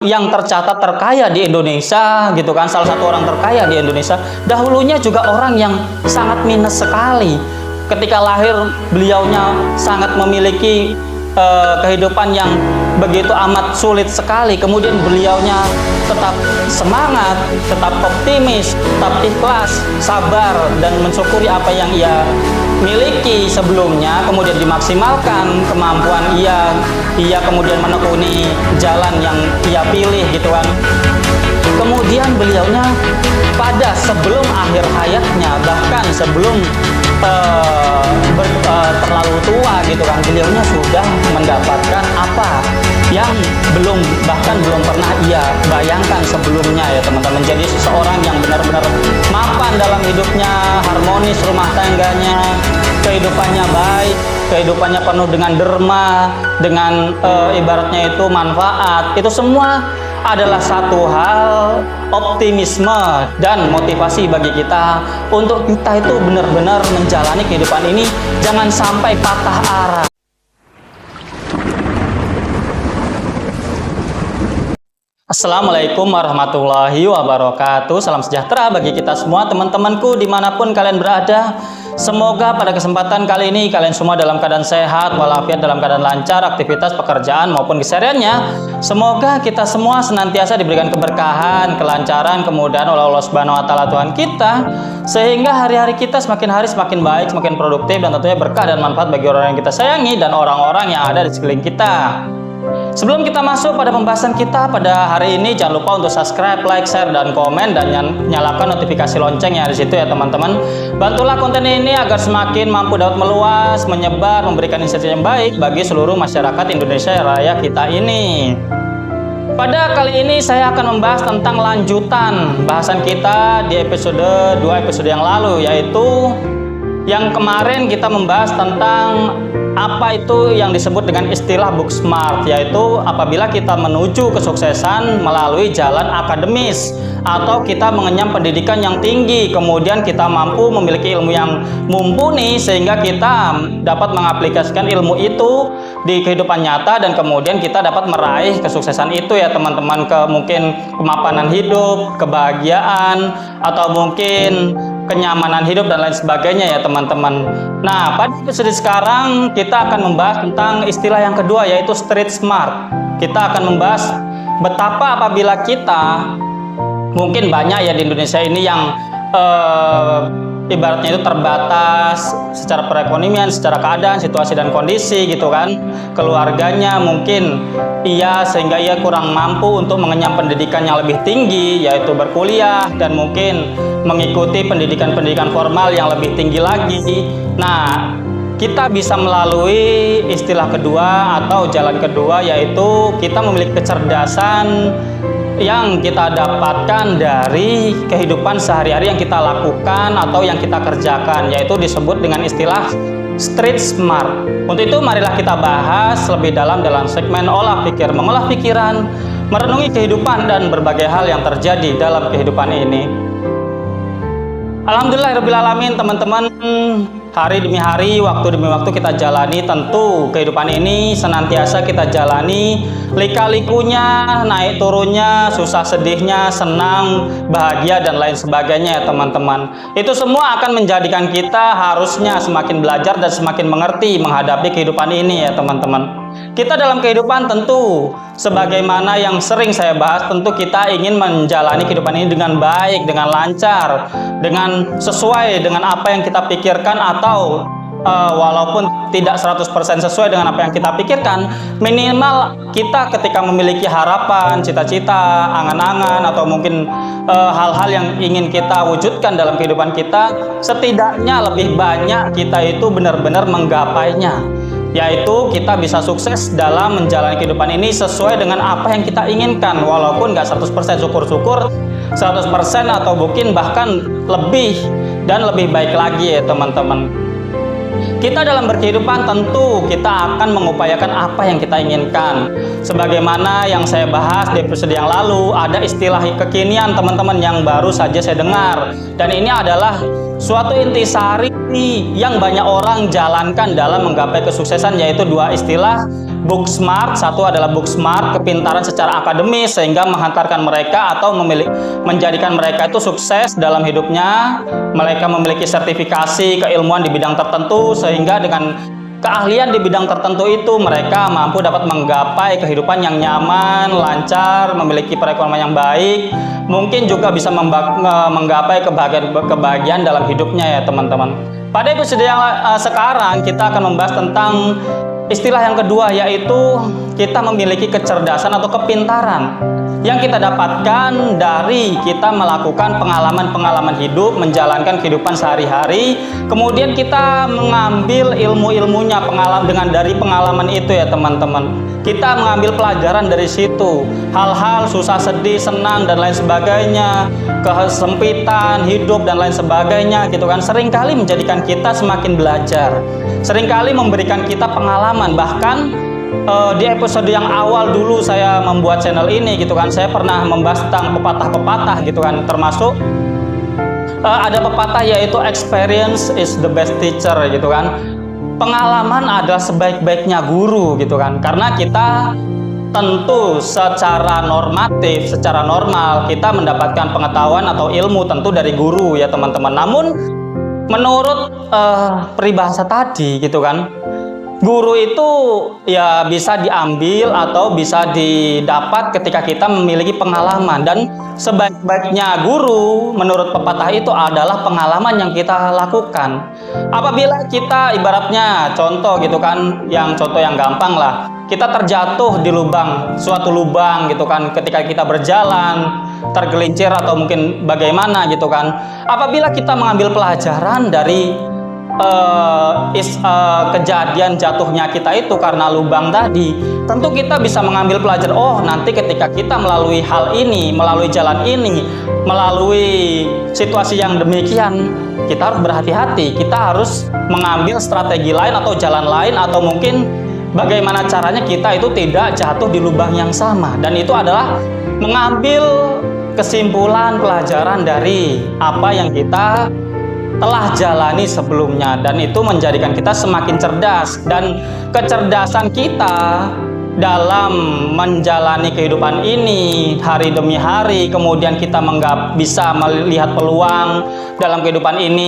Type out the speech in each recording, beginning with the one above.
yang tercatat terkaya di Indonesia gitu kan, salah satu orang terkaya di Indonesia, dahulunya juga orang yang sangat minus sekali. Ketika lahir beliaunya sangat memiliki kehidupan yang begitu amat sulit sekali, kemudian beliaunya tetap semangat, tetap optimis, tetap ikhlas, sabar, dan mensyukuri apa yang ia miliki sebelumnya, kemudian dimaksimalkan kemampuan ia kemudian menekuni jalan yang ia pilih gitu kan. Kemudian beliaunya pada sebelum akhir hayatnya, bahkan sebelum terlalu tua gitu kan, beliaunya sudah mendapatkan apa yang bahkan belum pernah ia bayangkan sebelumnya ya teman-teman. Jadi seseorang yang benar-benar mapan dalam hidupnya, harmonis rumah tangganya, kehidupannya baik, kehidupannya penuh dengan derma, dengan ibaratnya itu manfaat. Itu semua adalah satu hal optimisme dan motivasi bagi kita untuk kita itu benar-benar menjalani kehidupan ini, jangan sampai patah arah. Assalamualaikum warahmatullahi wabarakatuh. Salam sejahtera bagi kita semua teman-temanku dimanapun kalian berada. Semoga pada kesempatan kali ini kalian semua dalam keadaan sehat walafiat, dalam keadaan lancar aktivitas pekerjaan maupun kesehariannya. Semoga kita semua senantiasa diberikan keberkahan, kelancaran, kemudahan oleh Allah Subhanahu wa taala Tuhan kita, sehingga hari-hari kita semakin hari semakin baik, semakin produktif, dan tentunya berkah dan manfaat bagi orang yang kita sayangi dan orang-orang yang ada di sekeliling kita. Sebelum kita masuk pada pembahasan kita pada hari ini, jangan lupa untuk subscribe, like, share, dan komen, dan nyalakan notifikasi lonceng yang ada di situ ya teman-teman. Bantulah konten ini agar semakin mampu dapat meluas, menyebar, memberikan insight yang baik bagi seluruh masyarakat Indonesia Raya kita ini. Pada kali ini saya akan membahas tentang lanjutan bahasan kita di episode 2 episode yang lalu, yaitu yang kemarin kita membahas tentang apa itu yang disebut dengan istilah book smart, yaitu apabila kita menuju kesuksesan melalui jalan akademis atau kita mengenyam pendidikan yang tinggi, kemudian kita mampu memiliki ilmu yang mumpuni sehingga kita dapat mengaplikasikan ilmu itu di kehidupan nyata, dan kemudian kita dapat meraih kesuksesan itu ya teman-teman, mungkin kemapanan hidup, kebahagiaan, atau mungkin kenyamanan hidup dan lain sebagainya ya teman-teman. Nah, pada episode sekarang kita akan membahas tentang istilah yang kedua, yaitu street smart. Kita akan membahas betapa apabila kita, mungkin banyak ya di Indonesia ini yang ibaratnya itu terbatas secara perekonomian, secara keadaan, situasi dan kondisi gitu kan. Keluarganya mungkin sehingga ia kurang mampu untuk mengenyam pendidikan yang lebih tinggi, yaitu berkuliah dan mungkin mengikuti pendidikan formal yang lebih tinggi lagi. Nah, kita bisa melalui istilah kedua atau jalan kedua, yaitu kita memiliki kecerdasan yang kita dapatkan dari kehidupan sehari-hari yang kita lakukan atau yang kita kerjakan, yaitu disebut dengan istilah street smart. Untuk itu marilah kita bahas lebih dalam segmen olah pikir, mengolah pikiran, merenungi kehidupan dan berbagai hal yang terjadi dalam kehidupan ini. Alhamdulillahirrabbilalamin teman-teman, hari demi hari, waktu demi waktu kita jalani. Tentu kehidupan ini senantiasa kita jalani, lika-likunya, naik turunnya, susah sedihnya, senang, bahagia, dan lain sebagainya ya teman-teman. Itu semua akan menjadikan kita harusnya semakin belajar dan semakin mengerti menghadapi kehidupan ini ya teman-teman. Kita dalam kehidupan tentu sebagaimana yang sering saya bahas, tentu kita ingin menjalani kehidupan ini dengan baik, dengan lancar, dengan sesuai dengan apa yang kita pikirkan, atau walaupun tidak 100% sesuai dengan apa yang kita pikirkan, minimal kita ketika memiliki harapan, cita-cita, angan-angan, atau mungkin hal-hal yang ingin kita wujudkan dalam kehidupan kita, setidaknya lebih banyak kita itu benar-benar menggapainya, yaitu kita bisa sukses dalam menjalani kehidupan ini sesuai dengan apa yang kita inginkan, walaupun nggak 100%, syukur-syukur 100% atau mungkin bahkan lebih dan lebih baik lagi ya teman-teman. Kita dalam berkehidupan tentu kita akan mengupayakan apa yang kita inginkan. Sebagaimana yang saya bahas di episode yang lalu, ada istilah kekinian teman-teman yang baru saja saya dengar, dan ini adalah suatu intisari yang banyak orang jalankan dalam menggapai kesuksesan, yaitu dua istilah, book smart, satu adalah book smart, kepintaran secara akademis sehingga menghantarkan mereka atau menjadikan mereka itu sukses dalam hidupnya. Mereka memiliki sertifikasi keilmuan di bidang tertentu sehingga dengan keahlian di bidang tertentu itu mereka mampu dapat menggapai kehidupan yang nyaman, lancar, memiliki perekonomian yang baik, mungkin juga bisa menggapai kebahagiaan dalam hidupnya ya teman-teman. Pada episode yang sekarang kita akan membahas tentang istilah yang kedua, yaitu kita memiliki kecerdasan atau kepintaran yang kita dapatkan dari kita melakukan pengalaman-pengalaman hidup, menjalankan kehidupan sehari-hari, kemudian kita mengambil ilmu-ilmunya dari pengalaman itu ya teman-teman. Kita mengambil pelajaran dari situ, hal-hal susah, sedih, senang dan lain sebagainya, kesempitan hidup dan lain sebagainya gitu kan, seringkali menjadikan kita semakin belajar, seringkali memberikan kita pengalaman. Bahkan di episode yang awal dulu saya membuat channel ini gitu kan, saya pernah membahas tentang pepatah-pepatah gitu kan, termasuk ada pepatah yaitu experience is the best teacher gitu kan. Pengalaman adalah sebaik-baiknya guru gitu kan, karena kita tentu secara normatif, secara normal kita mendapatkan pengetahuan atau ilmu tentu dari guru ya teman-teman. Namun menurut peribahasa tadi gitu kan, guru itu ya bisa diambil atau bisa didapat ketika kita memiliki pengalaman, dan sebaik-baiknya guru menurut pepatah itu adalah pengalaman yang kita lakukan. Apabila kita ibaratnya contoh gitu kan, contoh yang gampang lah, kita terjatuh di suatu lubang gitu kan, ketika kita berjalan tergelincir atau mungkin bagaimana gitu kan. Apabila kita mengambil pelajaran dari kejadian jatuhnya kita itu karena lubang tadi, tentu kita bisa mengambil pelajaran, oh nanti ketika kita melalui hal ini, melalui jalan ini, melalui situasi yang demikian, kita harus berhati-hati, kita harus mengambil strategi lain atau jalan lain, atau mungkin bagaimana caranya kita itu tidak jatuh di lubang yang sama. Dan itu adalah mengambil kesimpulan pelajaran dari apa yang kita telah jalani sebelumnya, dan itu menjadikan kita semakin cerdas. Dan kecerdasan kita dalam menjalani kehidupan ini hari demi hari, kemudian kita bisa melihat peluang dalam kehidupan ini,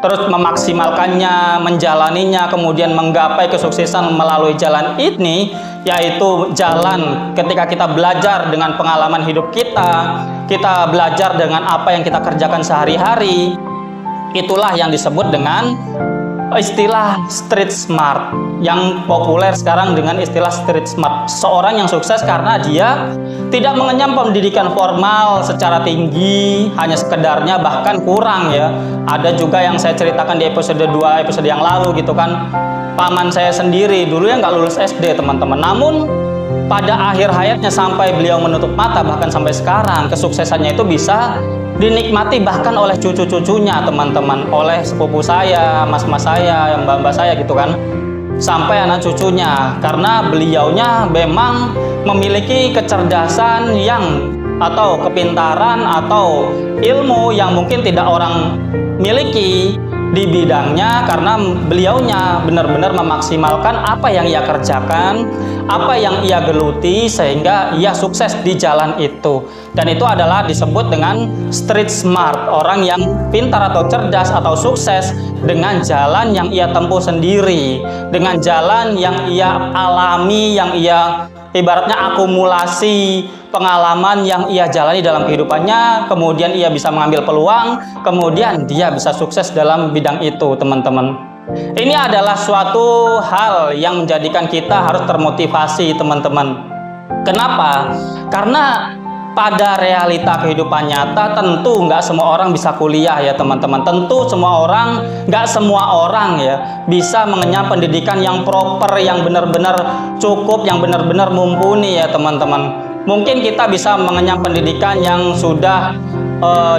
terus memaksimalkannya, menjalaninya, kemudian menggapai kesuksesan melalui jalan ini, yaitu jalan ketika kita belajar dengan pengalaman hidup kita belajar dengan apa yang kita kerjakan sehari-hari. Itulah yang disebut dengan istilah street smart, yang populer sekarang dengan istilah street smart. Seorang yang sukses karena dia tidak mengenyam pendidikan formal secara tinggi, hanya sekedarnya, bahkan kurang ya. Ada juga yang saya ceritakan di episode 2 episode yang lalu gitu kan, paman saya sendiri dulu yang nggak lulus SD teman-teman, namun pada akhir hayatnya sampai beliau menutup mata, bahkan sampai sekarang kesuksesannya itu bisa dinikmati bahkan oleh cucu-cucunya teman-teman, oleh sepupu saya, mas-mas saya, mbak-mbak saya gitu kan, sampai anak cucunya, karena beliaunya memang memiliki kecerdasan atau kepintaran atau ilmu yang mungkin tidak orang miliki di bidangnya, karena beliaunya benar-benar memaksimalkan apa yang ia kerjakan, apa yang ia geluti, sehingga ia sukses di jalan itu. Dan itu adalah disebut dengan street smart, orang yang pintar atau cerdas atau sukses dengan jalan yang ia tempuh sendiri, dengan jalan yang ia alami, yang ia ibaratnya akumulasi pengalaman yang ia jalani dalam kehidupannya, kemudian ia bisa mengambil peluang, kemudian dia bisa sukses dalam bidang itu teman-teman. Ini adalah suatu hal yang menjadikan kita harus termotivasi teman-teman. Kenapa? Karena pada realita kehidupan nyata tentu nggak semua orang bisa kuliah ya teman-teman. Tentu nggak semua orang ya bisa mengenyam pendidikan yang proper, yang benar-benar cukup, yang benar-benar mumpuni ya teman-teman. Mungkin kita bisa mengenyam pendidikan yang sudah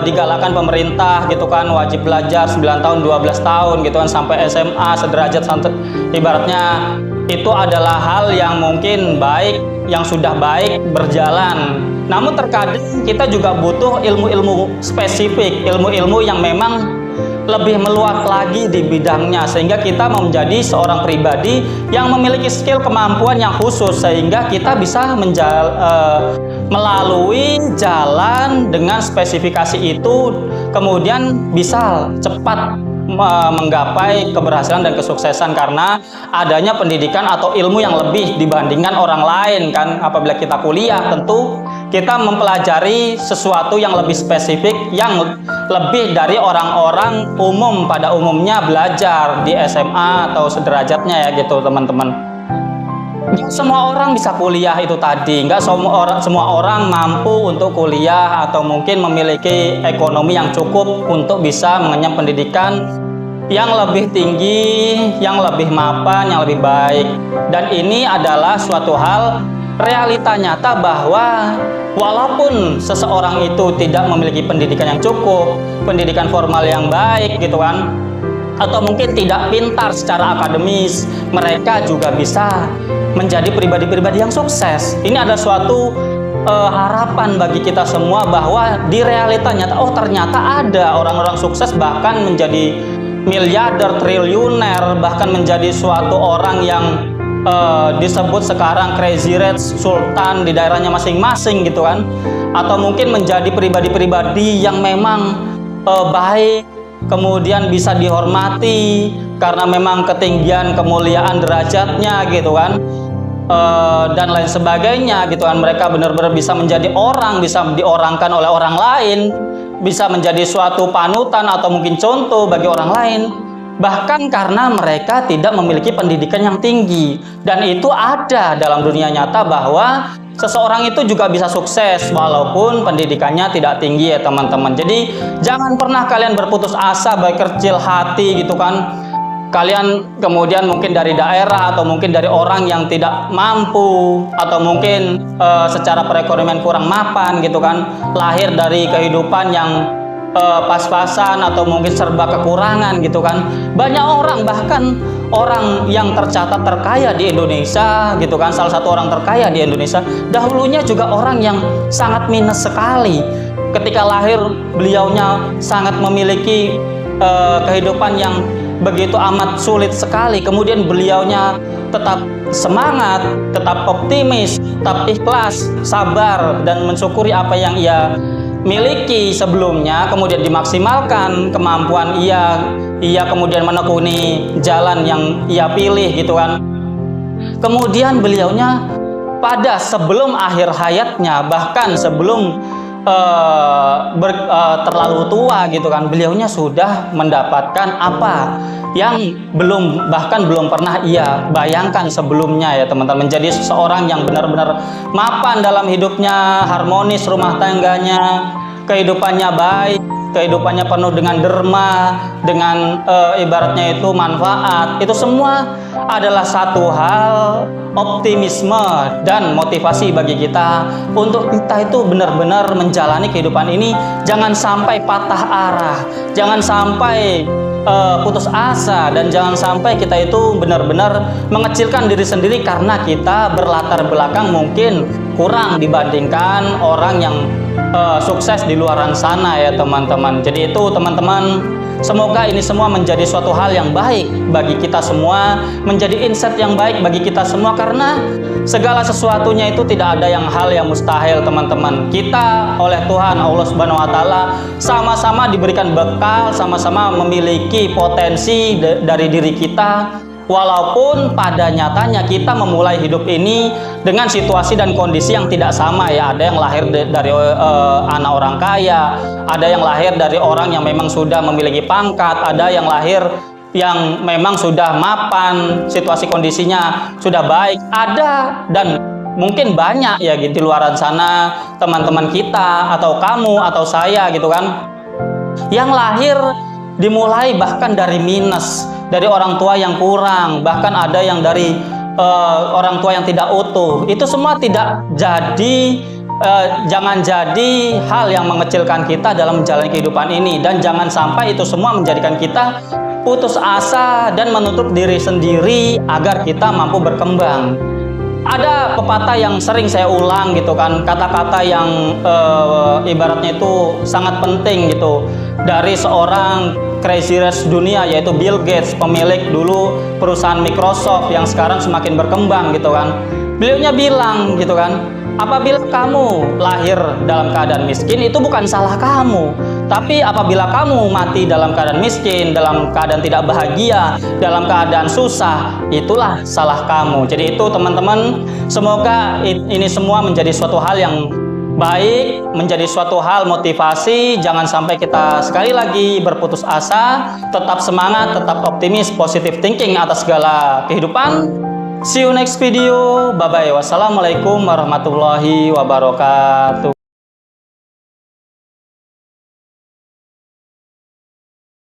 digalakkan pemerintah gitu kan, wajib belajar 9 tahun 12 tahun gitu kan, sampai SMA sederajat, ibaratnya itu adalah hal yang mungkin baik, yang sudah baik berjalan. Namun terkadang kita juga butuh ilmu-ilmu spesifik, ilmu-ilmu yang memang lebih meluas lagi di bidangnya, sehingga kita menjadi seorang pribadi yang memiliki skill kemampuan yang khusus, sehingga kita bisa melalui jalan dengan spesifikasi itu, kemudian bisa cepat menggapai keberhasilan dan kesuksesan karena adanya pendidikan atau ilmu yang lebih dibandingkan orang lain kan. Apabila kita kuliah, tentu kita mempelajari sesuatu yang lebih spesifik, yang lebih dari orang-orang umum pada umumnya belajar di SMA atau sederajatnya ya gitu teman-teman. Nggak semua orang bisa kuliah itu tadi, nggak semua orang mampu untuk kuliah atau mungkin memiliki ekonomi yang cukup untuk bisa mengenyam pendidikan yang lebih tinggi, yang lebih mapan, yang lebih baik. Dan ini adalah suatu hal realita nyata bahwa walaupun seseorang itu tidak memiliki pendidikan yang cukup, pendidikan formal yang baik gitu kan, atau mungkin tidak pintar secara akademis, mereka juga bisa menjadi pribadi-pribadi yang sukses. Ini ada suatu harapan bagi kita semua bahwa di realita nyata, oh ternyata ada orang-orang sukses bahkan menjadi miliarder, triliuner, bahkan menjadi suatu orang yang disebut sekarang crazy rich sultan di daerahnya masing-masing gitu kan, atau mungkin menjadi pribadi-pribadi yang memang baik, kemudian bisa dihormati karena memang ketinggian kemuliaan derajatnya gitu kan, dan lain sebagainya gitu kan. Mereka benar-benar bisa menjadi orang, bisa diorangkan oleh orang lain, bisa menjadi suatu panutan atau mungkin contoh bagi orang lain, bahkan karena mereka tidak memiliki pendidikan yang tinggi. Dan itu ada dalam dunia nyata bahwa seseorang itu juga bisa sukses walaupun pendidikannya tidak tinggi ya teman-teman. Jadi jangan pernah kalian berputus asa, berkecil hati gitu kan. Kalian kemudian mungkin dari daerah atau mungkin dari orang yang tidak mampu atau mungkin secara perekonomian kurang mapan gitu kan, lahir dari kehidupan yang pas-pasan atau mungkin serba kekurangan gitu kan. Banyak orang, bahkan orang yang tercatat terkaya di Indonesia gitu kan, salah satu orang terkaya di Indonesia, dahulunya juga orang yang sangat minus sekali. Ketika lahir beliaunya sangat memiliki kehidupan yang begitu amat sulit sekali, kemudian beliaunya tetap semangat, tetap optimis, tetap ikhlas, sabar, dan mensyukuri apa yang ia miliki sebelumnya, kemudian dimaksimalkan kemampuan ia kemudian menekuni jalan yang ia pilih gitu kan. Kemudian beliaunya pada sebelum akhir hayatnya, bahkan sebelum terlalu tua gitu kan, beliaunya sudah mendapatkan apa yang bahkan belum pernah ia bayangkan sebelumnya ya teman-teman. Menjadi seseorang yang benar-benar mapan dalam hidupnya, harmonis rumah tangganya, kehidupannya baik, kehidupannya penuh dengan derma, dengan ibaratnya itu manfaat. Itu semua adalah satu hal optimisme dan motivasi bagi kita untuk kita itu benar-benar menjalani kehidupan ini. Jangan sampai patah arah, jangan sampai putus asa, dan jangan sampai kita itu benar-benar mengecilkan diri sendiri karena kita berlatar belakang mungkin kurang dibandingkan orang yang sukses di luaran sana ya teman-teman. Jadi itu teman-teman, semoga ini semua menjadi suatu hal yang baik bagi kita semua, menjadi insight yang baik bagi kita semua, karena segala sesuatunya itu tidak ada hal yang mustahil teman-teman. Kita oleh Tuhan Allah Subhanahu wa taala sama-sama diberikan bekal, sama-sama memiliki potensi dari diri kita. Walaupun pada nyatanya kita memulai hidup ini dengan situasi dan kondisi yang tidak sama ya. Ada yang lahir dari anak orang kaya, ada yang lahir dari orang yang memang sudah memiliki pangkat, ada yang lahir yang memang sudah mapan, situasi kondisinya sudah baik, ada, dan mungkin banyak ya gitu di luaran sana teman-teman kita atau kamu atau saya gitu kan, yang lahir dimulai bahkan dari minus, dari orang tua yang kurang, bahkan ada yang dari orang tua yang tidak utuh. Itu semua tidak jadi, jangan jadi hal yang mengecilkan kita dalam menjalani kehidupan ini, dan jangan sampai itu semua menjadikan kita putus asa dan menutup diri sendiri agar kita mampu berkembang. Ada pepatah yang sering saya ulang gitu kan, kata-kata yang ibaratnya itu sangat penting gitu dari seorang Crazy Rich dunia, yaitu Bill Gates, pemilik dulu perusahaan Microsoft yang sekarang semakin berkembang gitu kan. Beliaunya bilang gitu kan, apabila kamu lahir dalam keadaan miskin itu bukan salah kamu, tapi apabila kamu mati dalam keadaan miskin, dalam keadaan tidak bahagia, dalam keadaan susah, itulah salah kamu. Jadi itu teman-teman, semoga ini semua menjadi suatu hal yang baik, menjadi suatu hal motivasi. Jangan sampai kita sekali lagi berputus asa, tetap semangat, tetap optimis, positive thinking atas segala kehidupan. See you next video, bye bye. Wassalamualaikum warahmatullahi wabarakatuh.